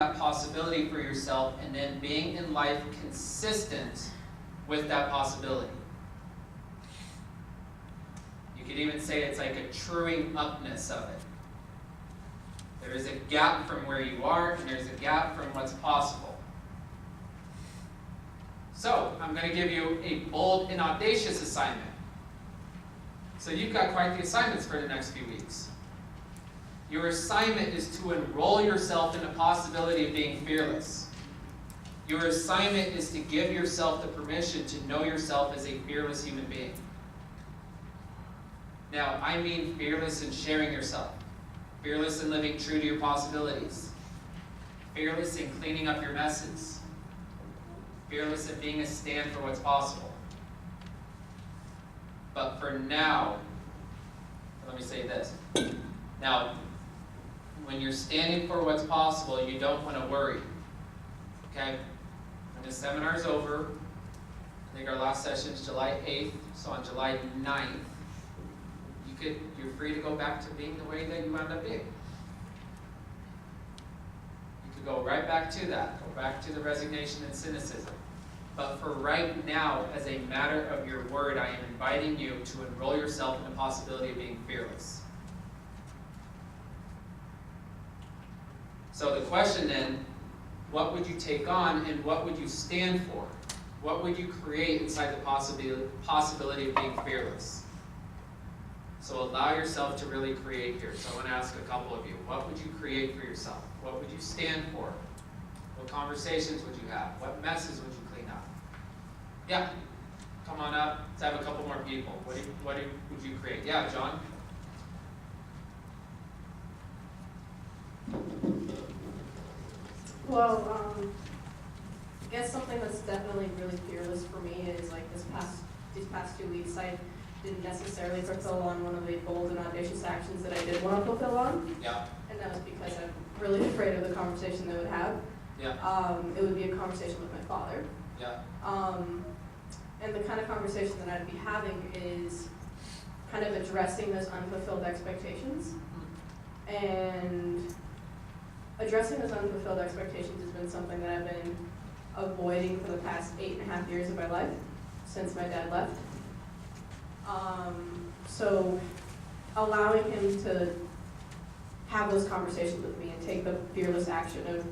that possibility for yourself and then being in life consistent with that possibility. You could even say it's like a truing upness of it. There is a gap from where you are, and there's a gap from what's possible. So, I'm going to give you a bold and audacious assignment. So you've got quite the assignments for the next few weeks. Your assignment is to enroll yourself in the possibility of being fearless. Your assignment is to give yourself the permission to know yourself as a fearless human being. Now, I mean fearless in sharing yourself. Fearless in living true to your possibilities. Fearless in cleaning up your messes. Fearless in being a stand for what's possible. But for now, let me say this. Now, when you're standing for what's possible, you don't want to worry. Okay? When the seminar is over, I think our last session is July 8th, so on July 9th, you're free to go back to being the way that you wound up being. You could go right back to that. Go back to the resignation and cynicism. But for right now, as a matter of your word, I am inviting you to enroll yourself in the possibility of being fearless. So the question then, what would you take on and what would you stand for? What would you create inside the possibility of being fearless? So allow yourself to really create here. So I want to ask a couple of you, what would you create for yourself? What would you stand for? What conversations would you have? What messes would you clean up? Yeah, come on up. Let's have a couple more people. What would you create? Yeah, John? Well, I guess something that's definitely really fearless for me is like these past 2 weeks, I didn't necessarily fulfill on one of the bold and audacious actions that I did want to fulfill on. Yeah. And that was because I'm really afraid of the conversation they would have. Yeah. It would be a conversation with my father. Yeah. And the kind of conversation that I'd be having is kind of addressing those unfulfilled expectations. And addressing those unfulfilled expectations has been something that I've been avoiding for the past 8.5 years of my life, since my dad left. So allowing him to have those conversations with me and take the fearless action of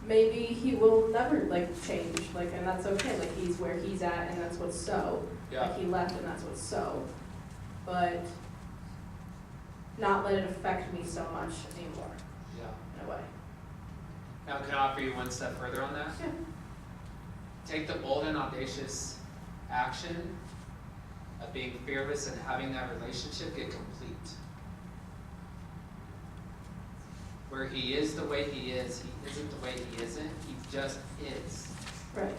maybe he will never change, and that's okay, he's where he's at and that's what's so. Yeah. He left and that's what's so. But not let it affect me so much anymore. Yeah. In a way. Now, can I offer you one step further on that? Yeah. Take the bold and audacious action of being fearless and having that relationship get complete. Where he is the way he is, he isn't the way he isn't, he just is. Right.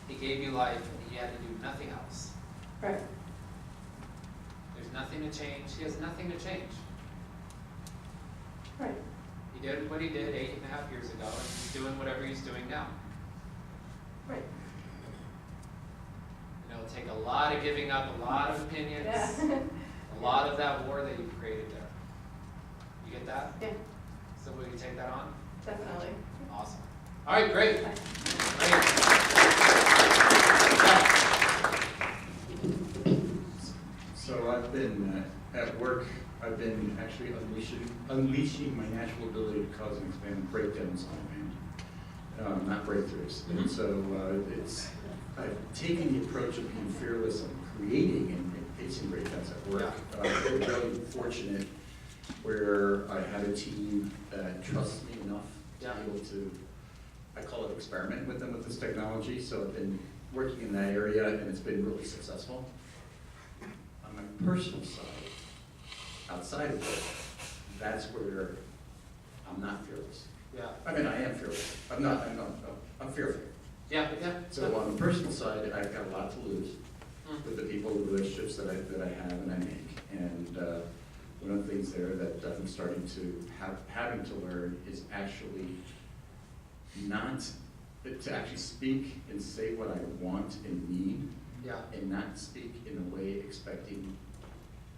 He gave you life and he had to do nothing else. Right. There's nothing to change. He has nothing to change. Right. He did what he did 8.5 years ago, and he's doing whatever he's doing now. Right. And it'll take a lot of giving up, a lot of opinions, Yeah. a lot of that war that you've created there. You get that? Yeah. So will you take that on? Definitely. Awesome. All right, great. Great. So I've been at work. I've been actually unleashing my natural ability to cause and expand breakdowns on demand, not breakthroughs. And so I've taken the approach of being fearless and creating and facing breakdowns at work. I've been really fortunate where I had a team that trusts me enough to be able to, I call it experiment with them with this technology. So I've been working in that area and it's been really successful. On my personal side, outside of it, that's where I'm not fearless. Yeah. I mean, I am fearless. I'm fearful. Yeah. Yeah. So on the personal side, I've got a lot to lose with the people, the relationships that I have and I make. And one of the things there that I'm starting to having to learn is actually to actually speak and say what I want and need. Yeah. And not speak in a way expecting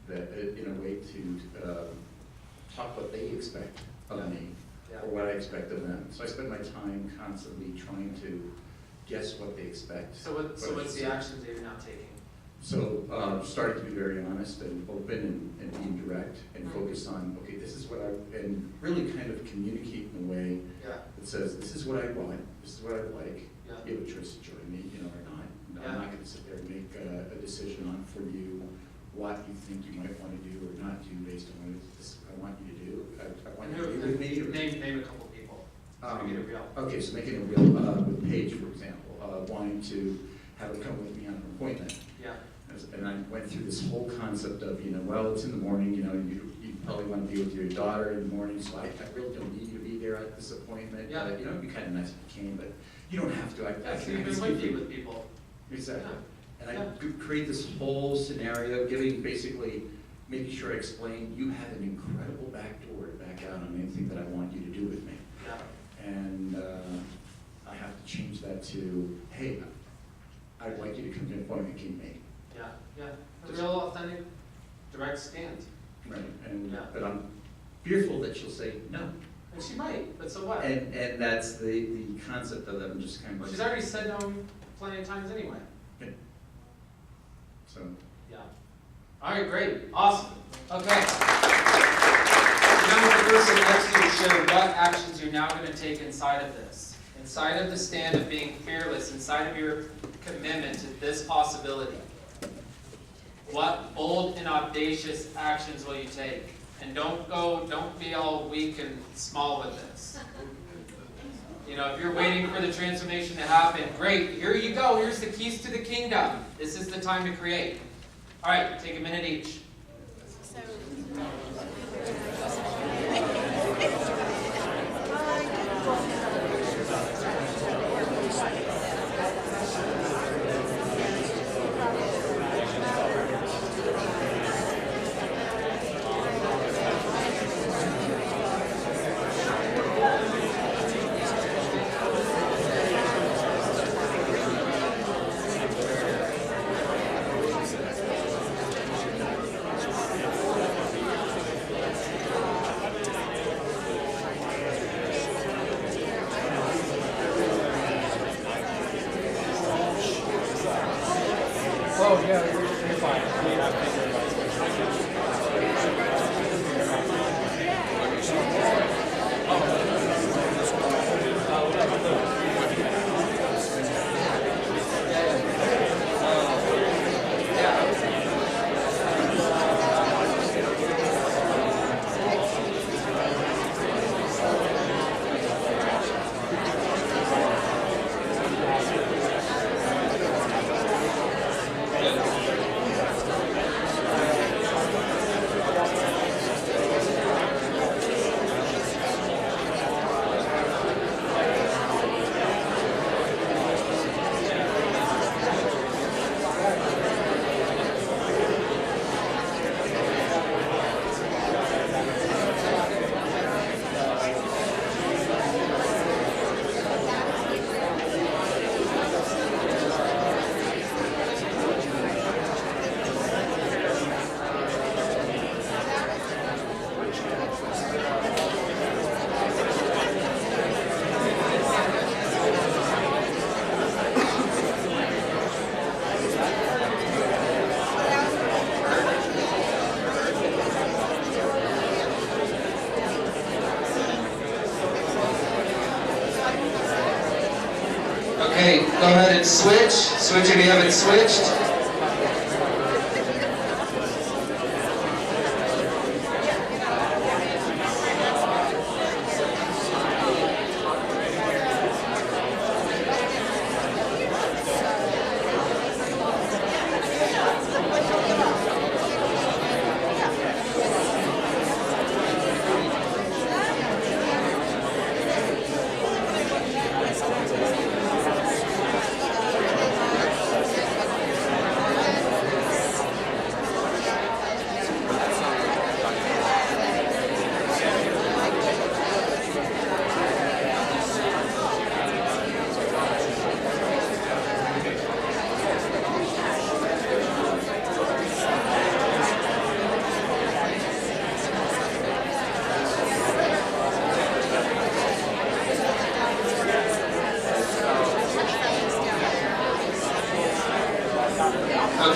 that, in a way to talk what they expect of me or what I expect of them. So I spend my time constantly trying to guess what they expect. So what's the actions that you're now taking? So, starting to be very honest and open and being direct and focus on, okay, this is what and really kind of communicate in a way Yeah, that says, this is what I want, this is what I like. yeah, You have a choice to join me, or not. Yeah. I'm not gonna sit there and make a decision on for you what you think you might wanna do or not do based on what this I want you to do. I want you to be with me. Or, name a couple people, so we get it real. okay, so making it real, with Paige, for example, wanting to have her come with me on an appointment. Yeah, And I went through this whole concept of, well, it's in the morning, you probably want to be with your daughter in the morning, so I really don't need you to be there at this appointment. Yeah. It'd be kind of nice if you came, but you don't have to. yeah, so you've been windy with people. Exactly. Yeah. And I could create this whole scenario, basically making sure I explain, you have an incredible backdoor to back out on anything that I want you to do with me. Yeah, And I have to change that to, hey, I'd like you to come to an appointment, keep me. yeah, yeah, a real authentic, direct stand. Right, and, Yeah. but I'm fearful that she'll say no. And she might, but so what? And that's the concept of them just kind of like. She's already said no plenty of times anyway. So, Yeah. All right, great, awesome. Okay. Now the person next to you share what actions you're now going to take inside of this. Inside of the stand of being fearless, inside of your commitment to this possibility. What bold and audacious actions will you take? And don't be all weak and small with this. If you're waiting for the transformation to happen, great, here you go, here's the keys to the kingdom. This is the time to create. All right, take a minute each. Oh, yeah, you're fine. I mean, I've been there. Okay, go ahead and switch. Switch if you haven't switched.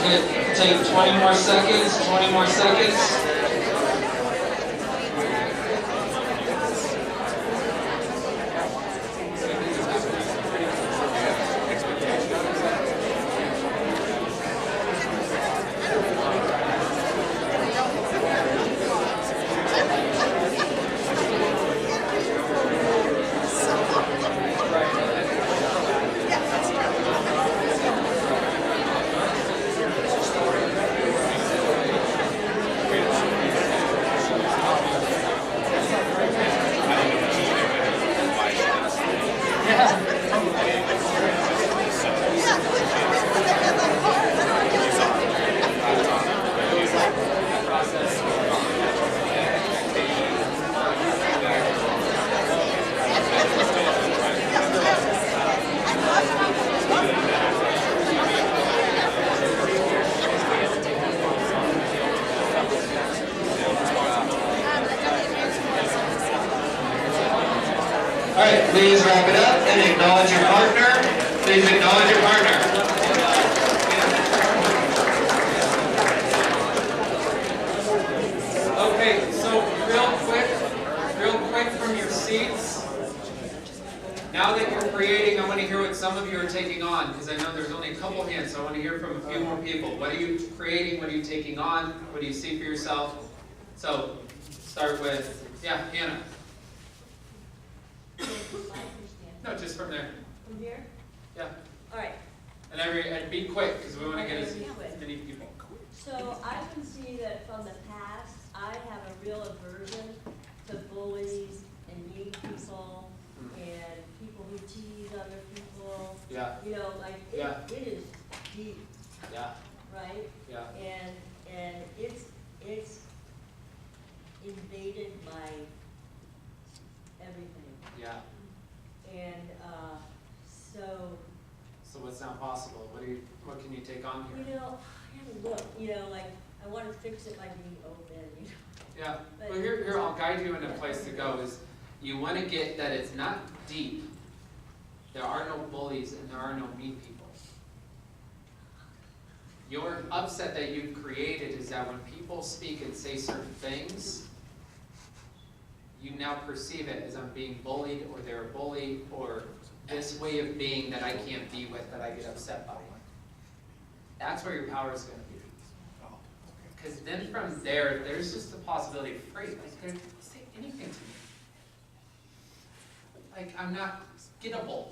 Take 20 more seconds, 20 more seconds. All right, please wrap it up and acknowledge your partner. Please acknowledge your partner. Okay, so real quick from your seats. Now that you're creating, I want to hear what some of you are taking on, because I know there's only a couple hands, so I want to hear from a few more people. What are you creating? What are you taking on? What do you see for yourself? So, start with, yeah, Hannah. No, just from there. From here? Yeah. All right. And be quick, because we want to get as many people. So I can see that from the past, I have a real aversion to bullies and mean people and people who tease other people. Yeah, You know, like Yeah. it is deep, yeah, right? yeah, And it's invaded my everything. yeah. And so So what's not possible? What can you take on you here? know, I gotta look. You know, like I want to fix it by being open. You know. Yeah, well here, I'll guide you in a place to go is, you want to get that it's not deep. There are no bullies and there are no mean people. Your upset that you've created is that when people speak and say certain things, you now perceive it as I'm being bullied, or they're a bully, or this way of being that I can't be with, that I get upset by. That's where your power is going to be. Because then from there, there's just the possibility of free. Like, they say anything to me. Like, I'm not gettable.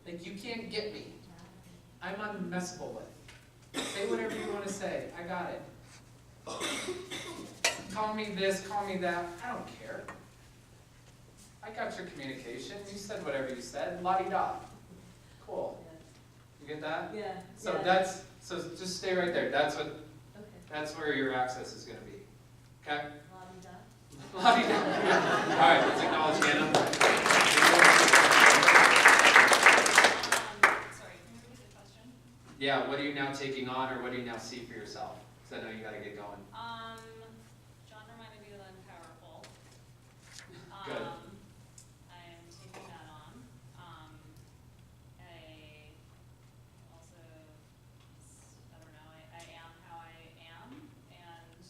Like, you can't get me. I'm unmessable with. Say whatever you want to say. I got it. Call me this, call me that. I don't care. I got your communication. You said whatever you said. La-di-da. Cool. You get that? Yeah. So yeah. so just stay right there. That's Okay. where your access is going to be. Okay? La-di-da. La-di-da. All right, let's acknowledge Hannah. Sorry, can you repeat the question? Yeah, what are you now taking on, or what do you now see for yourself? Because I know you got to get going. John reminded me that I'm powerful. Good. I am taking that on. I also, I don't know, I am how I am, and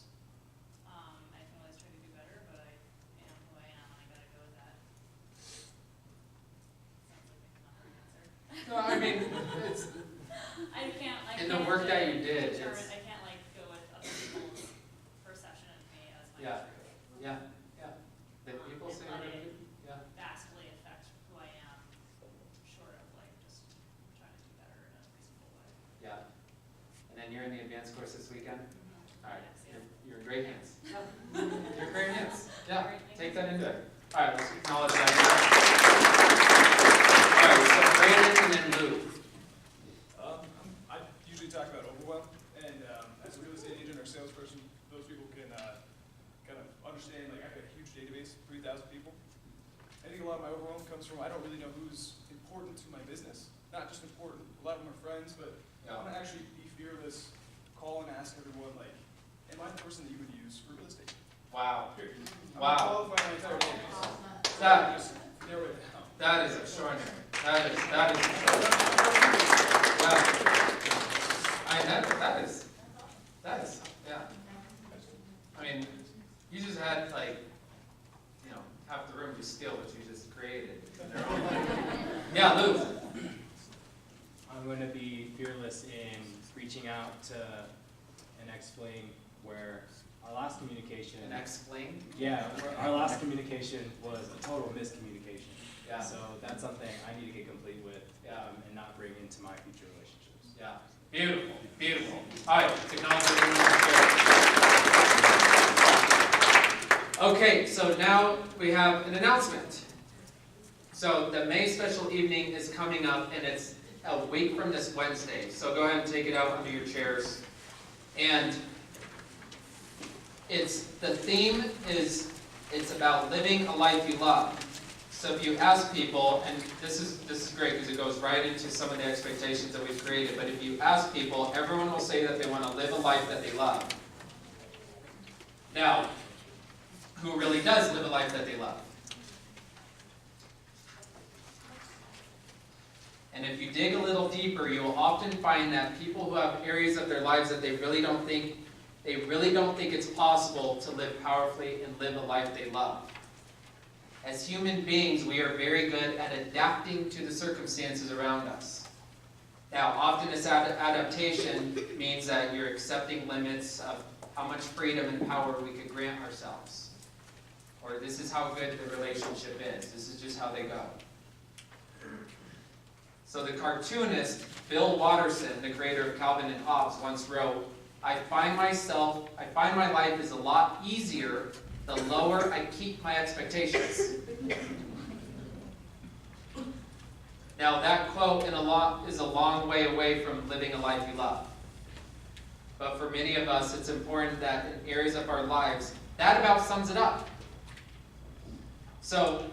I can always try to do better, but I am who I am, and I gotta go with that. Sounds like maybe not the right answer. No, I mean, it's, I can't in the work that you did, determine, it's- I can't like go with other people's perception of me as my Yeah. truth. yeah. That people And say let whatever. it Yeah. vastly affect who I am, short of like just trying to do better in a reasonable way. Yeah. And then you're in the advanced course this weekend? All right, Yes, yeah. you're in great hands. You're in great hands. Yeah, Great, thank take you. that into it. All right, let's acknowledge that. All right, so Brandon and then Lou. I usually talk about overwhelm, and as a real estate agent or salesperson, those people can kind of understand, like I have a huge database, 3,000 people. I think a lot of my overwhelm comes from I don't really know who's important to my business. Not just important, a lot of them are friends, but I want to actually be fearless, call and ask everyone, like, am I the person that you would use for real estate? Wow. Period. I'm Wow. gonna qualify my entire database. That, Just narrow it down. that is extraordinary. That is extraordinary. Wow. I that is, yeah. I mean, you just had like, you know, half the room just steal what you just created in their own life. Yeah, Lou. I'm going to be fearless in reaching out to an ex-flame where our last communication. An ex-flame? Yeah, our last communication was a total miscommunication. Yeah. So that's something I need to get complete with and not bring into my future relationships. Yeah. Beautiful, beautiful. All right, technology. Okay, so now we have an announcement. So the May special evening is coming up, and it's a week from this Wednesday. So go ahead and take it out under your chairs. And the theme is, it's about living a life you love. So if you ask people, and this is great because it goes right into some of the expectations that we've created, but if you ask people, everyone will say that they want to live a life that they love. Now, who really does live a life that they love? And if you dig a little deeper, you will often find that people who have areas of their lives that they really don't think it's possible to live powerfully and live a life they love. As human beings, we are very good at adapting to the circumstances around us. Now, often this adaptation means that you're accepting limits of how much freedom and power we could grant ourselves. Or this is how good the relationship is. This is just how they go. So the cartoonist Bill Watterson, the creator of Calvin and Hobbes, once wrote, I find my life is a lot easier the lower I keep my expectations. Now that quote is a long way away from living a life you love. But for many of us, it's important that in areas of our lives, that about sums it up. So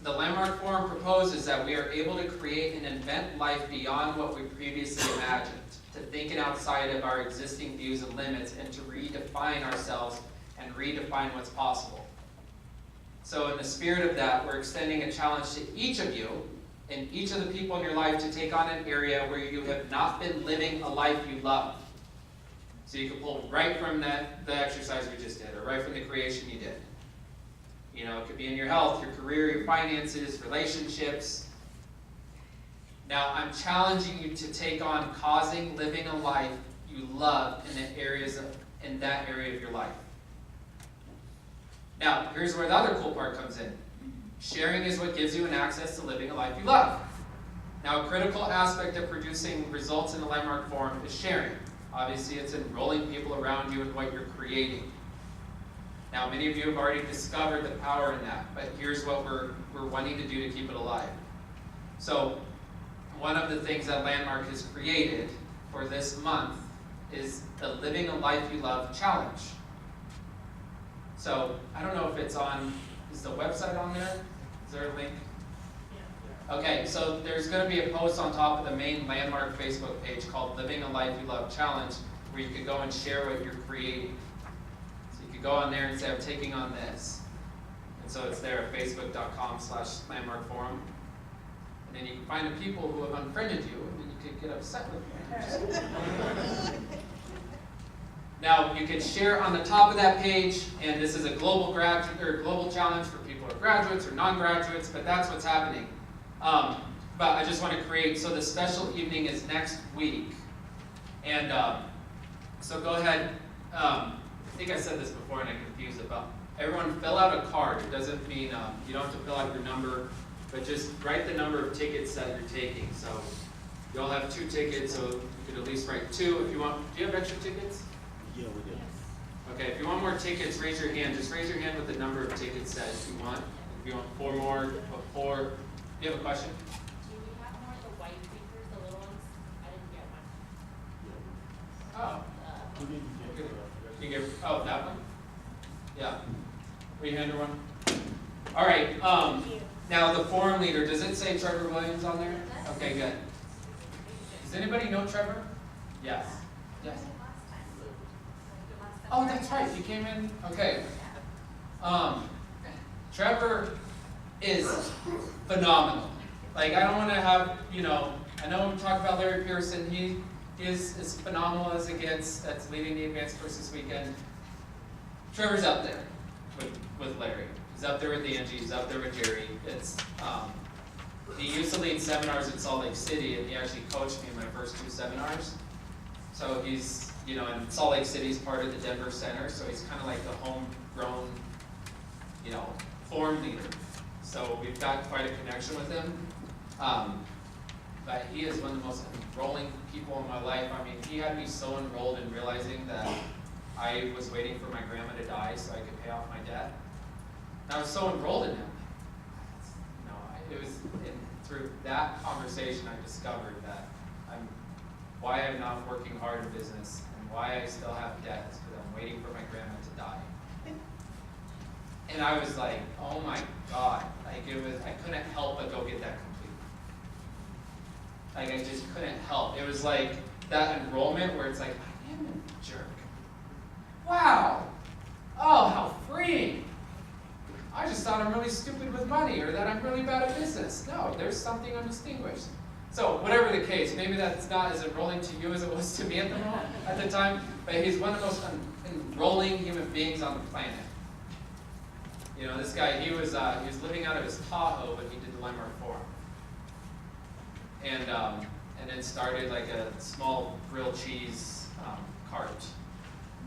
the Landmark Forum proposes that we are able to create and invent life beyond what we previously imagined, to thinking outside of our existing views and limits, and to redefine ourselves and redefine what's possible. So in the spirit of that, we're extending a challenge to each of you and each of the people in your life to take on an area where you have not been living a life you love. So you can pull right from the exercise we just did, or right from the creation you did. You know, it could be in your health, your career, your finances, relationships. Now, I'm challenging you to take on living a life you love in that area of your life. Now, here's where the other cool part comes in. Sharing is what gives you an access to living a life you love. Now, a critical aspect of producing results in the Landmark Forum is sharing. Obviously, it's enrolling people around you in what you're creating. Now, many of you have already discovered the power in that, but here's what we're wanting to do to keep it alive. So, one of the things that Landmark has created for this month is the Living a Life You Love Challenge. So, I don't know if it's is the website on there? Is there a link? Yeah. Okay, so there's going to be a post on top of the main Landmark Facebook page called Living a Life You Love Challenge, where you can go and share what you're creating. So you can go on there and say, I'm taking on this. And so it's there at facebook.com/landmarkforum. And then you can find the people who have unfriended you, and then you can get upset with them. Now, you can share on the top of that page, and this is a global challenge for people who are graduates or non-graduates, but that's what's happening. But I just want to create, so the special evening is next week. And so go ahead, I think I said this before and I confused it, but everyone fill out a card. It doesn't mean you don't have to fill out your number, but just write the number of tickets that you're taking. So you all have 2 tickets, so you could at least write 2 if you want. Do you have extra tickets? Yeah, we do. Okay, if you want more tickets, raise your hand. Just raise your hand with the number of tickets that you want. If you want 4 more, put 4. Do you have a question? Do we have more of the white papers, the little ones? I didn't get one. Oh. We didn't get You get, oh, that one? Yeah. Will you hand her one? All right. Now the forum leader, does it say Trevor Williams on there? Okay, good. Does anybody know Trevor? Yes. Yes. Oh, that's right. You came in. Okay. Trevor is phenomenal. Like, I don't want to have, I know we talk about Larry Pearson. he is as phenomenal as it gets, that's leading the advanced course this weekend. Trevor's up there with Larry. He's up there with Angie, he's up there with Jerry. He used to lead seminars in Salt Lake City, and he actually coached me in my first 2 seminars. So he's, and Salt Lake City is part of the Denver Center, so he's kind of like the homegrown, forum leader. So we've got quite a connection with him. But he is one of the most enrolling people in my life. I mean, he had me so enrolled in realizing that I was waiting for my grandma to die so I could pay off my debt. And I was so enrolled in him. It was through that conversation I discovered that why I'm not working hard in business and why I still have debt is because I'm waiting for my grandma to die. And I was like, oh my God, I couldn't help but go get that complete. I just couldn't help. It was like that enrollment where it's like, I am a jerk. Wow. Oh, how freeing. I just thought I'm really stupid with money or that I'm really bad at business. No, there's something undistinguished. So whatever the case, maybe that's not as enrolling to you as it was to me at the time, but he's one of the most enrolling human beings on the planet. This guy, he was living out of his Tahoe, but he did the Landmark Forum. And then started like a small grilled cheese cart.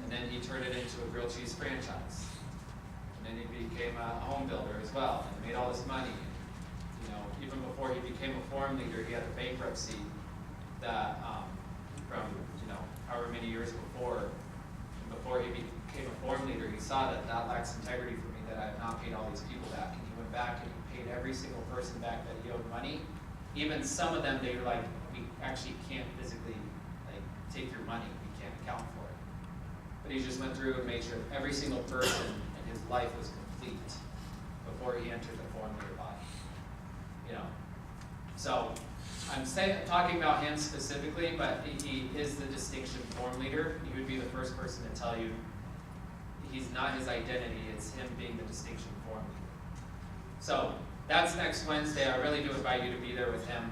And then he turned it into a grilled cheese franchise. And then he became a home builder as well, and made all this money. Even before he became a forum leader, he had a bankruptcy that from however many years before. And before he became a forum leader, he saw that lacks integrity for me, that I have not paid all these people back. And he went back and he paid every single person back that he owed money. Even some of them, they were like, we actually can't physically take your money. We can't account for it. But he just went through and made sure every single person in his life was complete before he entered the forum leader body. So I'm talking about him specifically, but he is the distinction forum leader. He would be the first person to tell you he's not his identity, it's him being the distinction forum leader. So that's next Wednesday. I really do invite you to be there with him.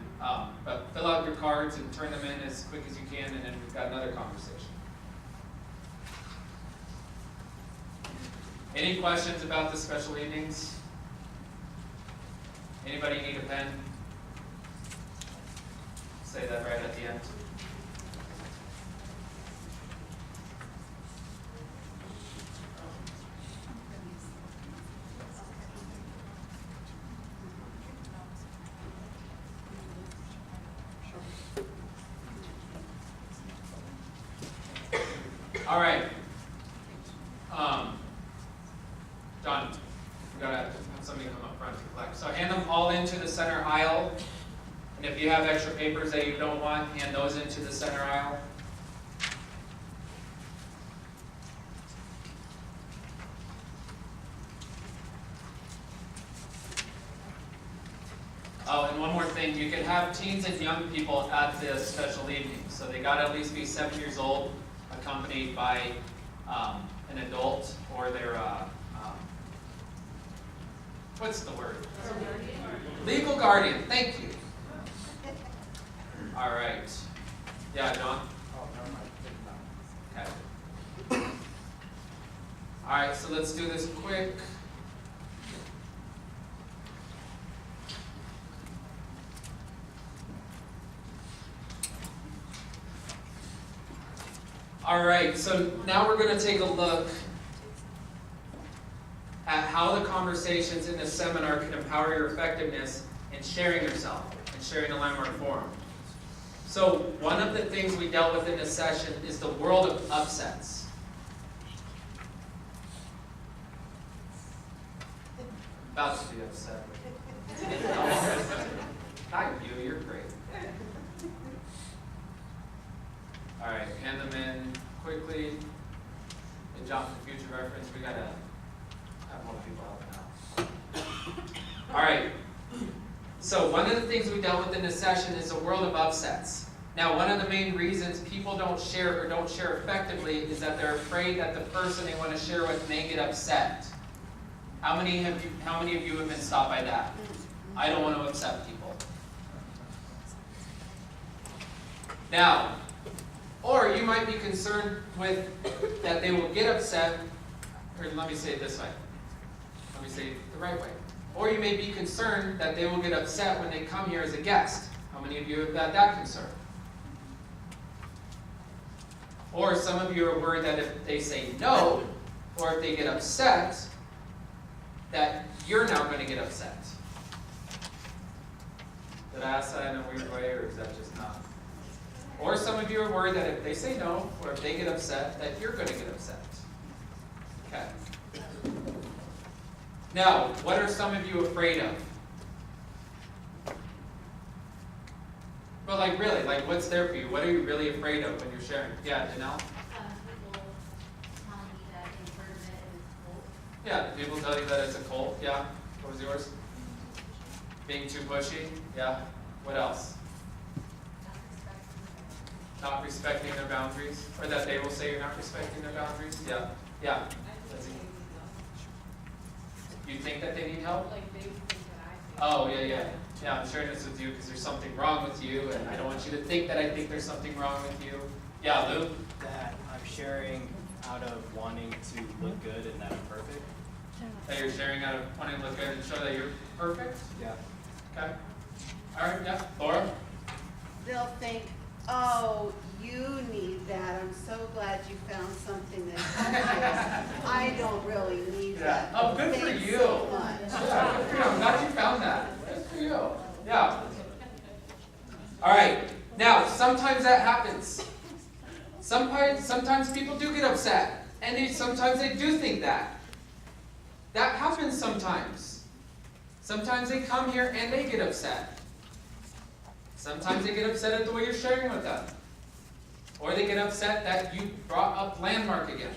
But fill out your cards and turn them in as quick as you can, and then we've got another conversation. Any questions about the special evenings? Anybody need a pen? Say that right at the end. All right. John, we gotta have somebody come up front to collect. So hand them all into the center aisle. And if you have extra papers that you don't want, hand those into the center aisle. Oh, and one more thing, you can have teens and young people at the special evening. So they gotta at least be 7 years old, accompanied by an adult or their, what's the word? Legal guardian, thank you. All right. Yeah, John? Okay. All right, so let's do this quick. All right, so now we're going to take a look at how the conversations in this seminar can empower your effectiveness in sharing yourself and sharing the Landmark Forum. So one of the things we dealt with in this session is the world of upsets. About to be upset. Hi, you, you're great. All right, hand them in quickly. And John, for future reference, we gotta have more people helping out. All right. So one of the things we dealt with in this session is the world of upsets. Now, one of the main reasons people don't share or don't share effectively is that they're afraid that the person they want to share with may get upset. How many of you have been stopped by that? I don't want to upset people. Now, Or you might be concerned with that they will get upset, or let me say it this way. Let me say it the right way. Or you may be concerned that they will get upset when they come here as a guest. How many of you have had that concern? Or some of you are worried that if they say no, or if they get upset, that you're now going to get upset. Did I ask that in a weird way, or is that just not? Or some of you are worried that if they say no, or if they get upset, that you're going to get upset. Okay. Now, what are some of you afraid of? Well, like really, like what's there for you? What are you really afraid of when you're sharing? Yeah, Janelle? People telling me that they've heard of it and it's cool. Yeah, people tell you that it's a cult. Yeah. What was yours? Being too pushy. Yeah. What else? Not respecting their boundaries, or that they will say you're not respecting their boundaries. Yeah. Yeah. You think that they need help? Like they think that I think. Oh, yeah, yeah. Yeah, I'm sharing this with you because there's something wrong with you, and I don't want you to think that I think there's something wrong with you. Yeah, Lou? That I'm sharing out of wanting to look good and that I'm perfect. That you're sharing out of wanting to look good and show that you're perfect? Yeah. Okay. All right, yeah. Laura? They'll think, oh, you need that. I'm so glad you found something that helps you. I don't really need that. Oh, good for Thanks you. so much. Yeah, good for you. I'm glad you found that. Good for you. Yeah. All right. Now, sometimes that happens. Sometimes people do get upset, and sometimes they do think that. That happens sometimes. Sometimes they come here and they get upset. Sometimes they get upset at the way you're sharing with them. Or they get upset that you brought up landmark again.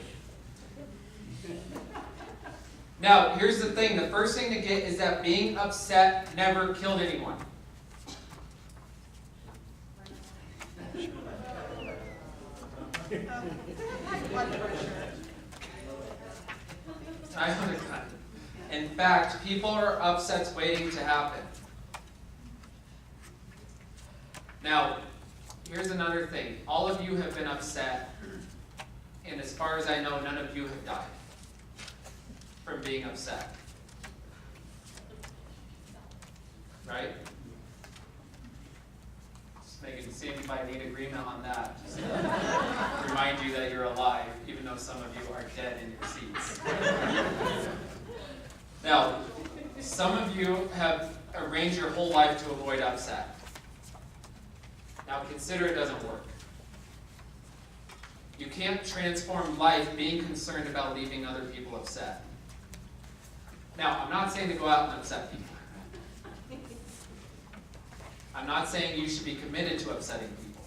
Now, here's the thing. The first thing to get is that being upset never killed anyone. I understand. In fact, people are upsets waiting to happen. Now, here's another thing. All of you have been upset, and as far as I know, none of you have died from being upset. Right? Just making, see if I need agreement on that. Just to remind you that you're alive, even though some of you are dead in your seats. Now, some of you have arranged your whole life to avoid upset. Now consider it doesn't work. You can't transform life being concerned about leaving other people upset. Now, I'm not saying to go out and upset people. I'm not saying you should be committed to upsetting people.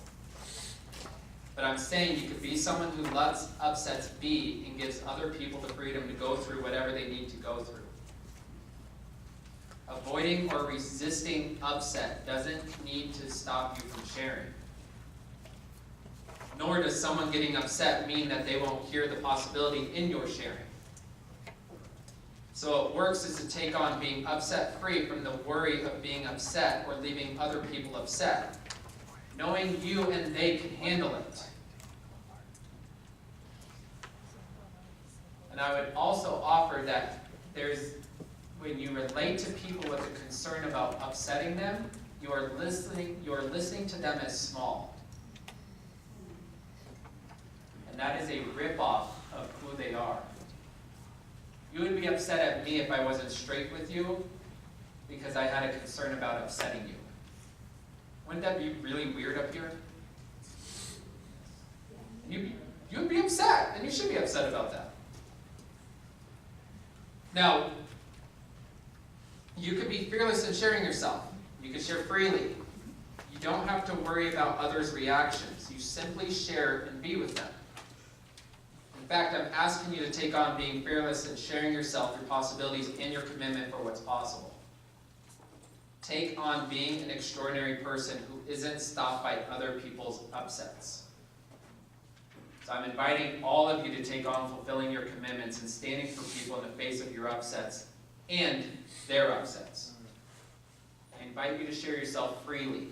But I'm saying you could be someone who lets upsets be and gives other people the freedom to go through whatever they need to go through. Avoiding or resisting upset doesn't need to stop you from sharing. Nor does someone getting upset mean that they won't hear the possibility in your sharing. So what works is to take on being upset free from the worry of being upset or leaving other people upset, knowing you and they can handle it. And I would also offer that when you relate to people with a concern about upsetting them, you are listening to them as small. And that is a ripoff of who they are. You would be upset at me if I wasn't straight with you because I had a concern about upsetting you. Wouldn't that be really weird up here? You would be upset, and you should be upset about that. Now, you could be fearless in sharing yourself. You can share freely. You don't have to worry about others' reactions. You simply share and be with them. In fact, I'm asking you to take on being fearless and sharing yourself, your possibilities, and your commitment for what's possible. Take on being an extraordinary person who isn't stopped by other people's upsets. So I'm inviting all of you to take on fulfilling your commitments and standing for people in the face of your upsets and their upsets. I invite you to share yourself freely.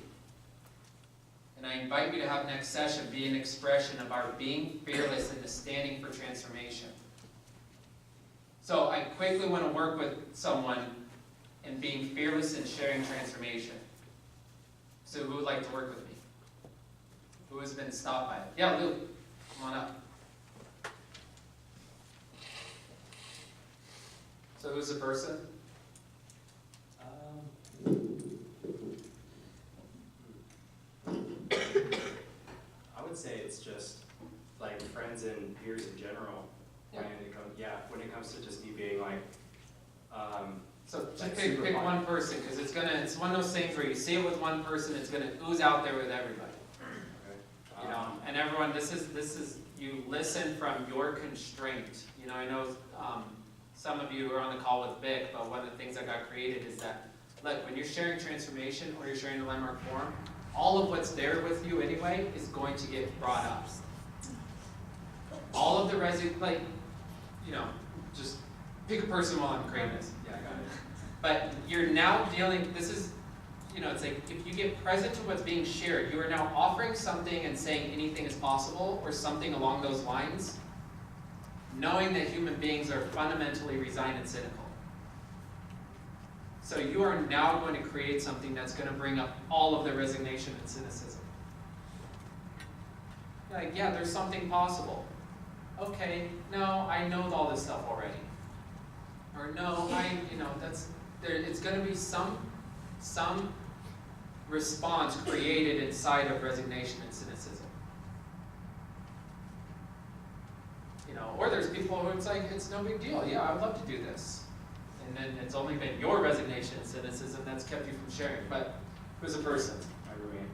And I invite you to have next session be an expression of our being fearless and the standing for transformation. So I quickly want to work with someone in being fearless and sharing transformation. So who would like to work with me? Who has been stopped by it? Yeah, Luke, come on up. So who's the person? I would say it's just like friends and peers in general. Yeah. When it comes to just me being like, So just Like pick super fun. one person, because it's one of those things where you see it with one person, it's gonna ooze out there with everybody. You know, and everyone, this is, you listen from your constraint. You know, I know, some of you are on the call with Vic, but one of the things that got created is that, look, when you're sharing transformation or you're sharing the Landmark Forum, all of what's there with you anyway is going to get brought up. All of the just pick a person while I'm creating this. Yeah, I got it. But you're now dealing, this is, it's like, if you get present to what's being shared, you are now offering something and saying anything is possible, or something along those lines, knowing that human beings are fundamentally resigned and cynical. So you are now going to create something that's going to bring up all of the resignation and cynicism. Like, yeah, there's something possible. Okay, no, I know all this stuff already. Or no, it's going to be some response created inside of resignation and cynicism. Or there's people who it's like, it's no big deal. Yeah, I would love to do this. And then it's only been your resignation and cynicism that's kept you from sharing. But who's the person? my roommate,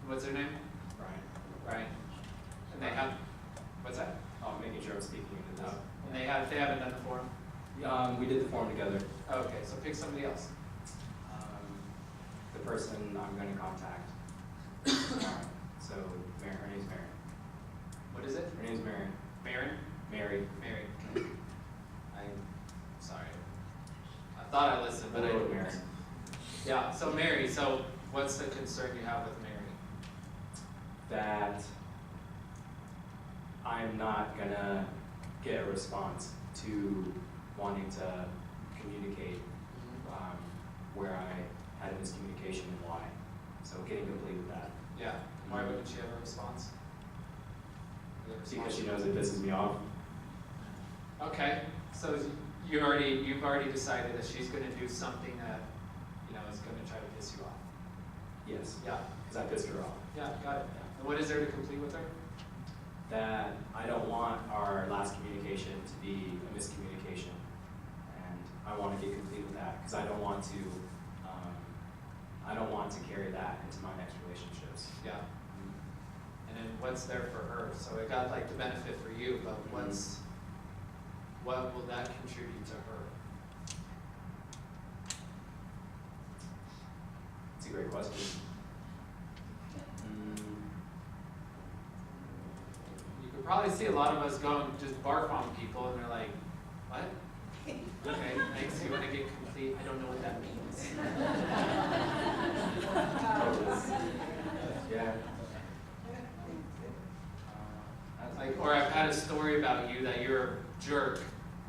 What's their name? Brian. Right. And they have, what's that? Making sure I'm speaking into this. And they haven't done the forum? We did the forum together. Okay, so pick somebody else. The person I'm going to contact. So, her name's Mary. What is it? Her name's Mary. Mary? Mary. Mary. I'm sorry. I thought I listened, but I Hello, didn't. Mary. Yeah, so Mary, so what's the concern you have with Mary? That I'm not gonna get a response to wanting to communicate where I had a miscommunication and why. So getting complete with that. Yeah, why wouldn't she have a response? Because she knows it pisses me off. Okay, so you've already decided that she's gonna do something that, is gonna try to piss you off. Yes, Yeah, because I pissed her off. yeah, got it. And what is there to complete with her? That I don't want our last communication to be a miscommunication. And I want to get complete with that because I don't want to carry that into my next relationships. Yeah. And then what's there for her? So it got like the benefit for you, but what will that contribute to her? It's a great question. You could probably see a lot of us go and just barf on people and they're like, what? Okay, thanks, you want to get complete? I don't know what that means. Yeah. Like, or I've had a story about you that you're a jerk,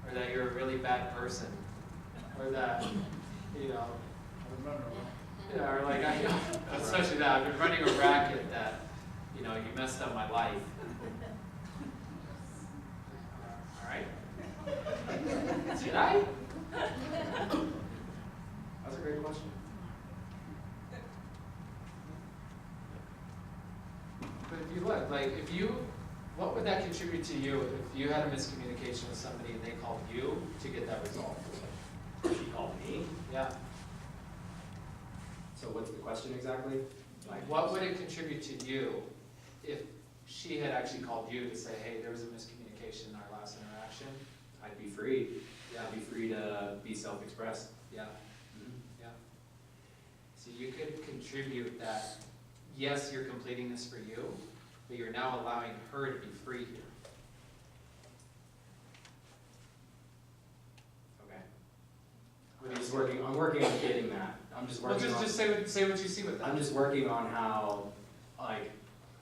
or that you're a really bad person, or that, yeah, or like, especially that, I've been running a racket that, you messed up my life. All right? Did I? That's a great question. But if you look, what would that contribute to you if you had a miscommunication with somebody and they called you to get that resolved? She called me. Yeah. So what's the question exactly? What would it contribute to you if she had actually called you to say, hey, there was a miscommunication in our last interaction? I'd be free. Yeah. I'd be free to be self-expressed. Yeah. Yeah. So you could contribute that, yes, you're completing this for you, but you're now allowing her to be free here. Okay. I'm working on getting that. I'm just Well, working on. just say what you see with that. I'm just working on how like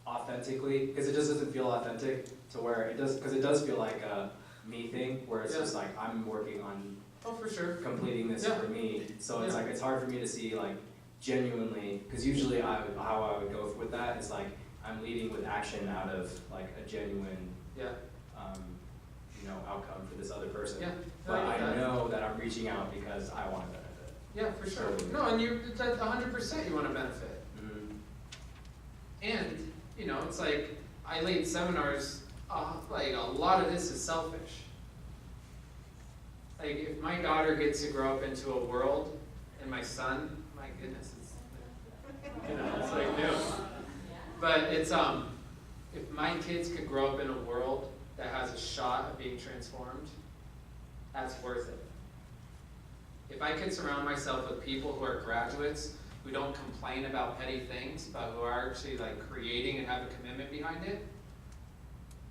authentically, because it just doesn't feel authentic to where it does, because it does feel like a me thing, where it's Yeah. just like I'm working on Oh, for sure. completing this Yeah. for me. So it's Yeah. like it's hard for me to see like genuinely, because usually how I would go with that is like I'm leading with action out of like a genuine Yeah, outcome for this other person. yeah. But get I that. know that I'm reaching out because I want to benefit. Yeah, for sure. Totally. No, and you, that 100% you want to benefit. Mm-hmm. And, it's like, I lead seminars, like, a lot of this is selfish. Like, if my daughter gets to grow up into a world, and my son, my goodness, it's like new. But it's, if my kids could grow up in a world that has a shot of being transformed, that's worth it. If I could surround myself with people who are graduates, who don't complain about petty things, but who are actually like creating and have a commitment behind it,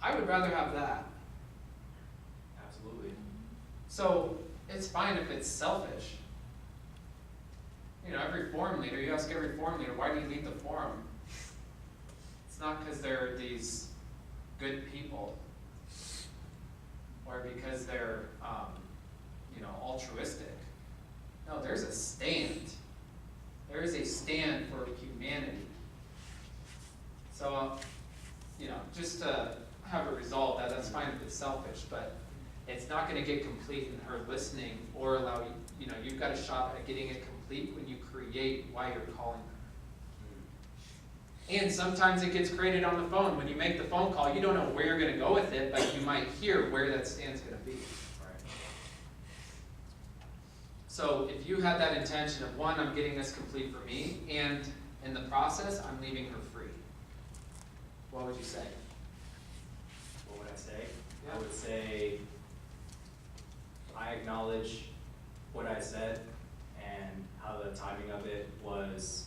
I would rather have that. Absolutely. So it's fine if it's selfish. Every forum leader, you ask every forum leader, why do you lead the forum? It's not because they're these good people, or because they're, altruistic. No, there's a stand. There is a stand for humanity. So, just to have a resolve that's fine if it's selfish, but it's not going to get complete in her listening or allow you, you've got a shot at getting it complete when you create why you're calling her. And sometimes it gets created on the phone. When you make the phone call, you don't know where you're going to go with it, but you might hear where that stand's going to be. Right. So if you had that intention of, one, I'm getting this complete for me, and in the process, I'm leaving her free, what would you say? What would I say? Yeah. I would say I acknowledge what I said and how the timing of it was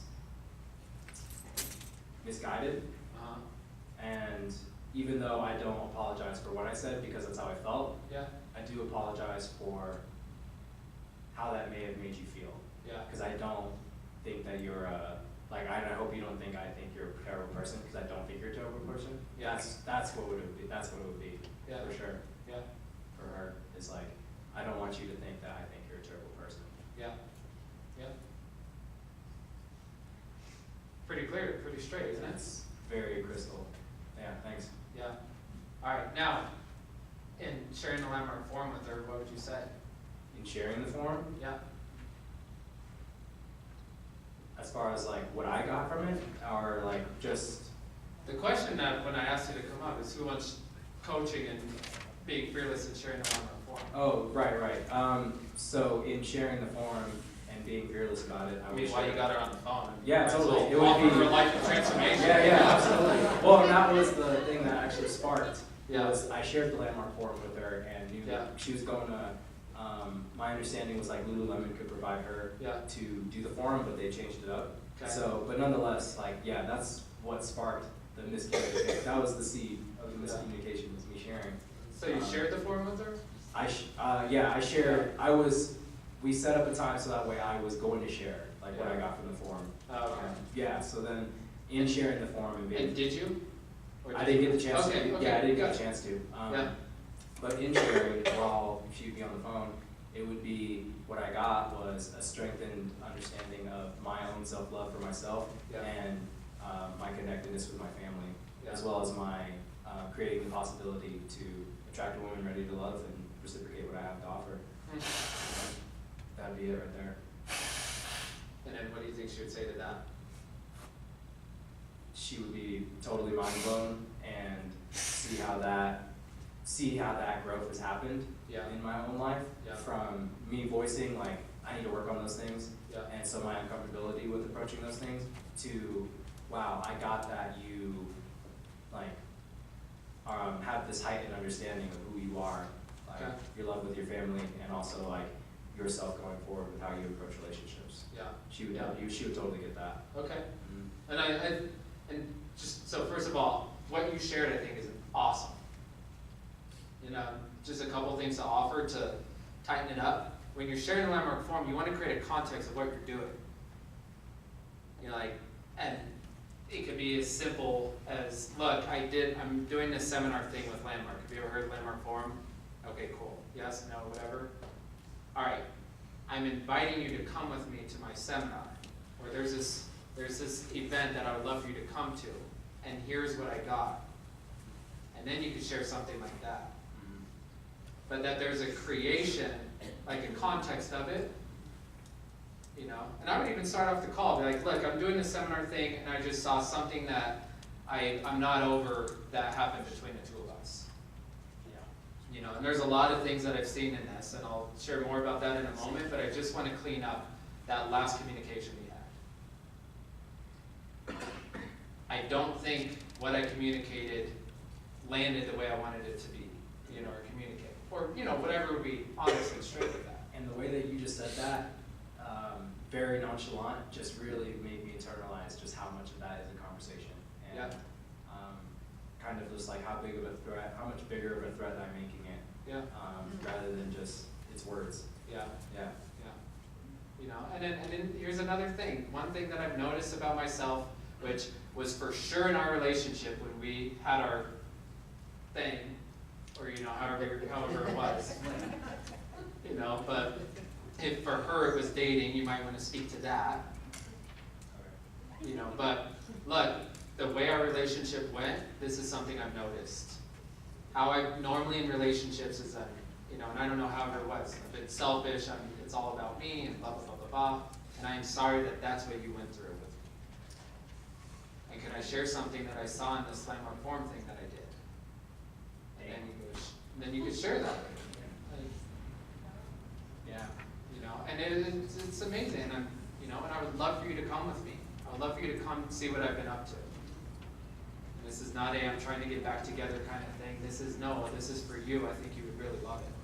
misguided. Uh-huh. And even though I don't apologize for what I said because that's how I felt, Yeah, I do apologize for how that may have made you feel. yeah, Because I don't think that you're a, I hope you don't think I think you're a terrible person, because I don't think you're a terrible person. Yeah. That's what it would be, that's what it would be, yeah, for sure, yeah, for her. It's like, I don't want you to think that I think you're a terrible person. yeah, yeah. Pretty clear, pretty straight, isn't it? It's very crystal. Yeah, thanks. Yeah. All right, now, in sharing the landmark forum with her, what would you say? In sharing the forum, Yeah, as far as like what I got from it, or like just, the question that when I asked you to come up is who wants coaching and being fearless and sharing the landmark forum? oh, right. So in sharing the forum and being fearless about it, I I would mean, why share- you got her on the phone? Yeah, Might as totally. well It would offer be- her a life of transformation. Yeah, absolutely. Well, and that was the thing that actually sparked. Yeah. Was I shared the landmark forum with her and knew Yeah. that she was going to. My understanding was like Lululemon could provide her Yeah. to do the forum, but they changed it up. Okay. So, but nonetheless, that's what sparked the miscommunication. That was the seed of the miscommunication, was me sharing. So you shared the forum with her? I shared. We set up a time so that way I was going to share what I got from the forum. Oh, okay. Yeah. So then, in sharing the forum and being And did you? Or I didn't get the chance Okay, to. okay, Yeah, I didn't get gotcha. a chance to. Yeah. But in sharing, while she'd be on the phone, it would be, what I got was a strengthened understanding of my own self-love for myself Yeah. and my connectedness with my family, Yeah. as well as my creating the possibility to attract a woman ready to love and reciprocate what I have to offer. That'd be it right there. And then what do you think she would say to that? She would be totally mind blown and see how that growth has happened Yeah. in my own life, Yeah. from me voicing I need to work on those things, Yeah. and so my uncomfortability with approaching those things, to wow, I got that you have this heightened understanding of who you are, Okay. your love with your family, and also yourself going forward with how you approach relationships. Yeah. She would Yeah. she would totally get that. Okay. Mhm. And just, so first of all, what you shared I think is awesome. Just a couple things to offer to tighten it up. When you're sharing a landmark forum, you want to create a context of what you're doing. And it could be as as simple as, look, I'm doing this seminar thing with Landmark. Have you ever heard of Landmark Forum? Okay, cool. Yes, no, whatever. All right, I'm inviting you to come with me to my seminar. Or there's this event that I would love for you to come to, and here's what I got. And then you could share something like that. But that there's a creation, like a context of it, you know. And I would even start off the call, be like, look, I'm doing this seminar thing, and I just saw something that I'm not over that happened between the two of us. You know, and there's a lot of things that I've seen in this, and I'll share more about that in a moment, but I just want to clean up that last communication we had. I don't think what I communicated landed the way I wanted it to be, you know, or communicate. Or, you know, whatever would be honest and straight with that. And the way that you just said that, very nonchalant, just really made me internalize just how much of that is a conversation. And kind of just like how big of a threat, how much bigger of a threat I'm making it. Yeah. Rather than just its words. Yeah. Yeah. You know, and then here's another thing. One thing that I've noticed about myself, which was for sure in our relationship when we had our thing, or you know, however it was. You know, but if for her it was dating, you might want to speak to that. You know, but look, the way our relationship went, this is something I've noticed. How I normally in relationships is that, you know, and I don't know however it was. If it's selfish, it's all about me and blah, blah, blah, blah, blah. And I am sorry that that's what you went through with me. And can I share something that I saw in this Landmark Forum thing that I did? And then you could share that with me. Yeah. You know, and it's amazing. And you know, and I would love for you to come with me. I would love for you to come and see what I've been up to. And this is not I'm trying to get back together kind of thing. This is for you. I think you would really love it.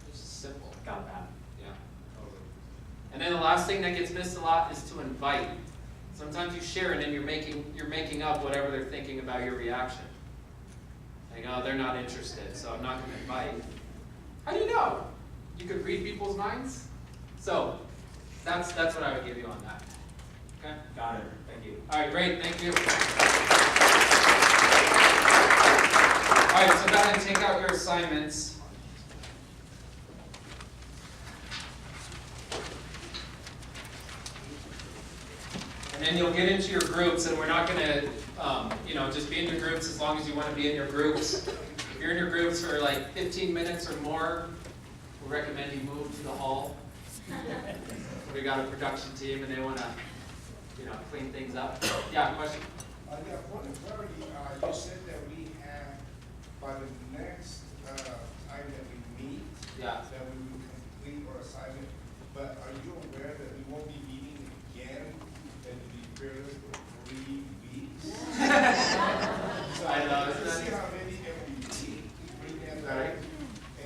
It's just simple. Got that. Yeah, totally. And then the last thing that gets missed a lot is to invite. Sometimes you share it and you're making up whatever they're thinking about your reaction. Like, oh, they're not interested, so I'm not going to invite. How do you know? You could read people's minds. So that's what I would give you on that. Okay. Got it. Thank you. All right, great. Thank you. All right, so go ahead and take out your assignments. And then you'll get into your groups, and we're not going to, just be in your groups as long as you want to be in your groups. If you're in your groups for like 15 minutes or more, we recommend you move to the hall. We got a production team, and they want to, clean things up. Yeah, question? Yeah, point of clarity, you said that we have, by the next time that we meet, Yeah. that we will complete our assignment, but are you aware that we won't be meeting again, and to be fearless for 3 weeks? So I know, to isn't see that- how many can we meet, bring them Right. back,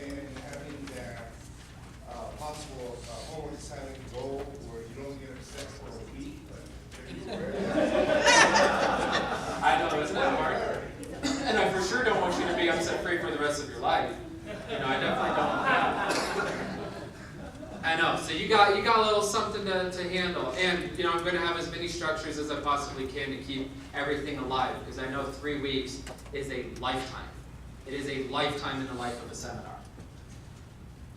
and having that possible homework assignment goal where you don't get upset for a week, but are you aware of that? I know, isn't that hard? And I for sure don't want you to be upset free for the rest of your life. I definitely don't want that. I know, so you got a little something to handle. And, I'm going to have as many structures as I possibly can to keep everything alive, because I know 3 weeks is a lifetime. It is a lifetime in the life of a seminar.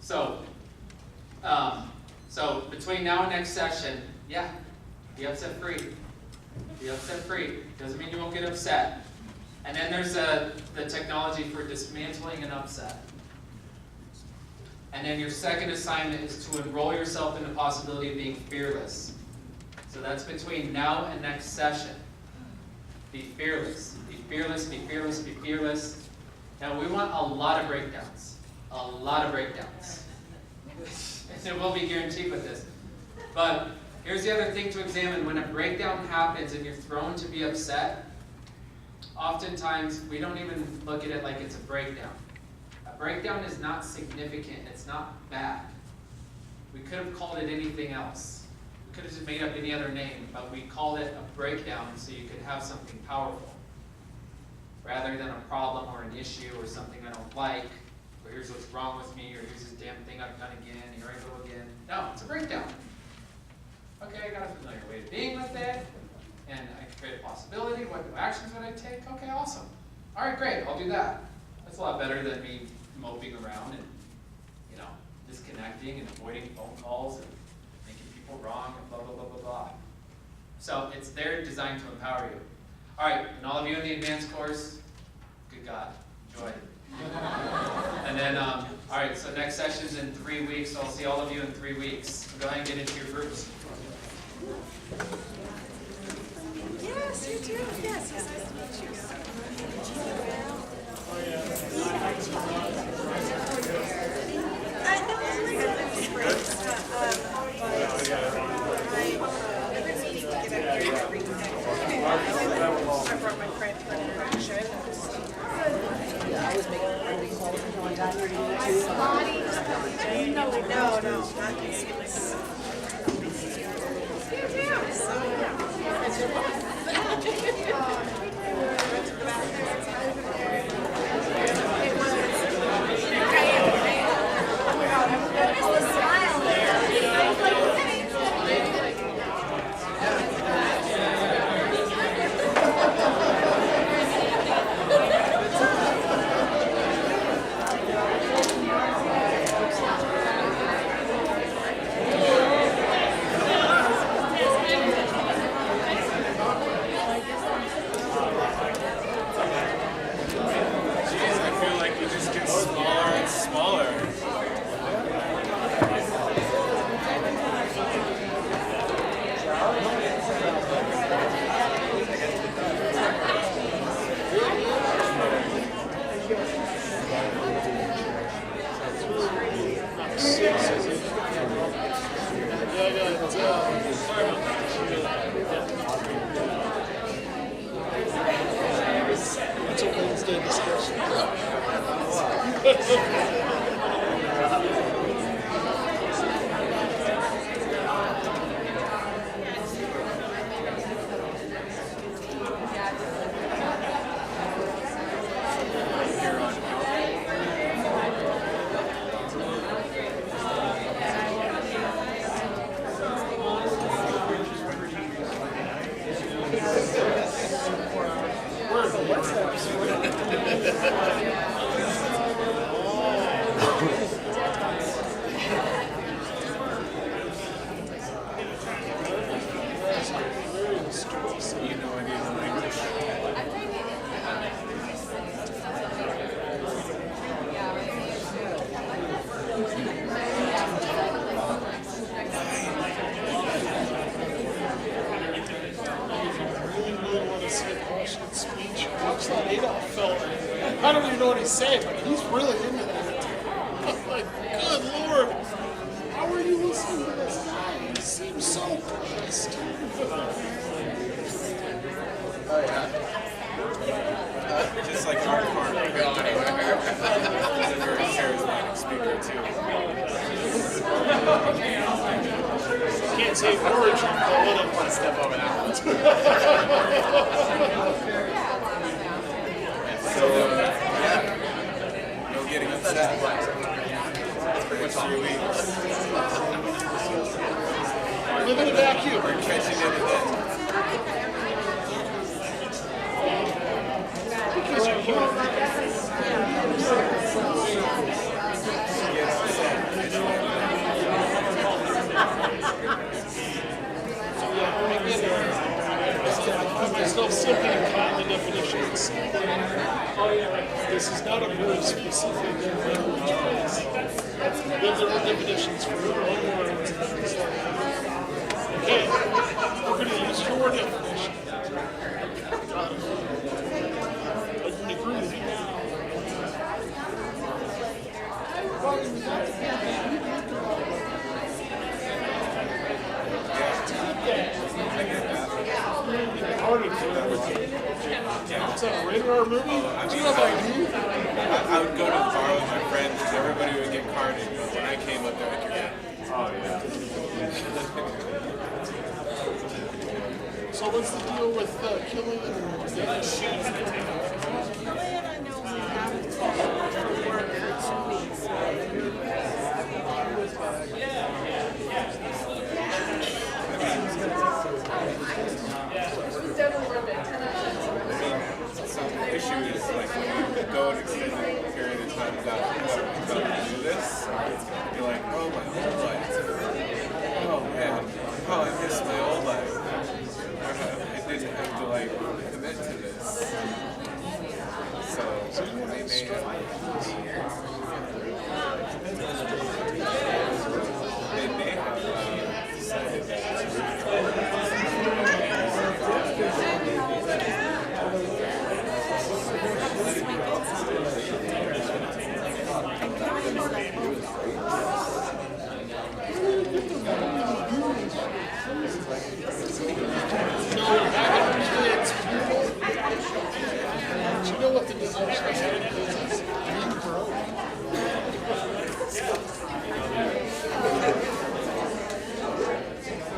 So between now and next session, yeah, be upset free. Be upset free. Doesn't mean you won't get upset. And then there's the technology for dismantling an upset. And then your second assignment is to enroll yourself in the possibility of being fearless. So that's between now and next session. Be fearless. Be fearless, be fearless, be fearless. Now we want a lot of breakdowns. A lot of breakdowns. And it will be guaranteed with this. But here's the other thing to examine. When a breakdown happens and you're thrown to be upset, oftentimes we don't even look at it like it's a breakdown. A breakdown is not significant. It's not bad. We could have called it anything else. We could have just made up any other name, but we called it a breakdown so you could have something powerful. Rather than a problem or an issue or something I don't like, or here's what's wrong with me, or here's this damn thing I've done again, here I go again. No, it's a breakdown. Okay, I got a familiar way of being with it, and I can create a possibility, what new actions would I take? Okay, awesome. All right, great, I'll do that. That's a lot better than me moping around and, you know, disconnecting and avoiding phone calls and making people wrong and blah, blah, blah, blah, blah. So it's there designed to empower you. All right, and all of you in the advanced course, good God, enjoy. And then, all right, so next session's in 3 weeks, so I'll see all of you in 3 weeks. Go ahead and get into your groups. Yes, you too. Yes, yes, nice to meet you. I brought my friend to an show. I was making a phone call when I got here. No, not this. It's a Wednesday discussion. I don't even know what he's saying, but he's really into that. I'm like, good Lord, how are you listening to this guy? He seems so blessed. Oh, yeah. Just like Mark Harmon. He's a very charismatic speaker, too. Can't say words, but I wouldn't want to step over that one. So, yeah, no getting upset. What's 3 weeks? Live in a vacuum. We're catching it again. Because you're human. Myself simply caught the definitions. This is not a very specific language place. There are definitions for your own words. Okay, we're going to use your definition. I can agree with you. It's a rated R movie? Do you know about you? I would go to the bar with my friends because everybody would get carded, but when I came up there, I could get. Oh, yeah. So what's the deal with killing and Do you know what the disaster is? Being broke.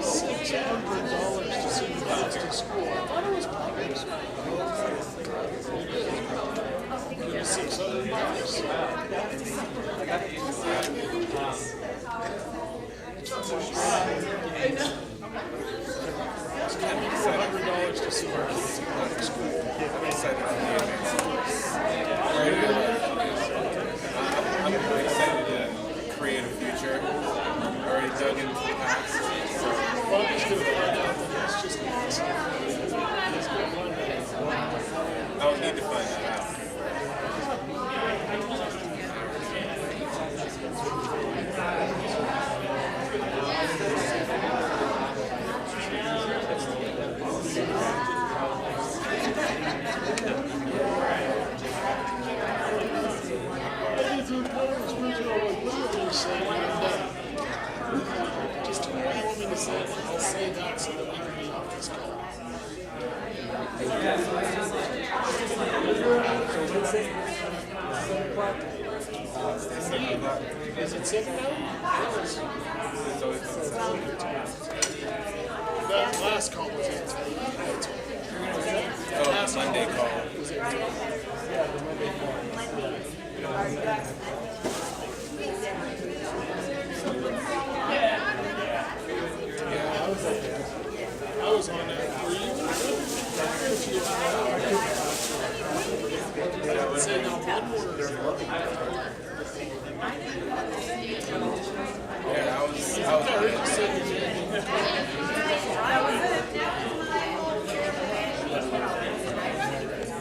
$600 to send the kids to school. I thought it was public. It is. $600. It's $2,400 to send our kids to public school. I'm excited for the advancements. I'm excited to create a future. I already dug into the past. Well, I'm just gonna find out that that's just awesome. He's gonna find out. I would need to find that out. Just tell me what you want me to say, and I'll say that so that we can be off this call. Is it 7 now? Yes. That last call was at 10. Oh, Monday call. Was it 10? Yeah, the Monday I was on that. Were you? Say no one word. Yeah, I was I heard you say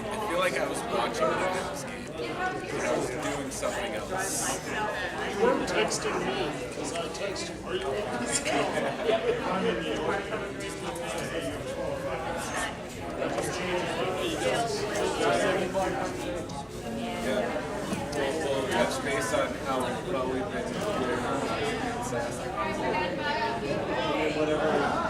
I feel like I was watching the Rams game, but I was doing something else. you weren't texting me because I texted you. Are you on this call? I'm in New York. Yeah. We'll touch base on how well we've been doing. Whatever.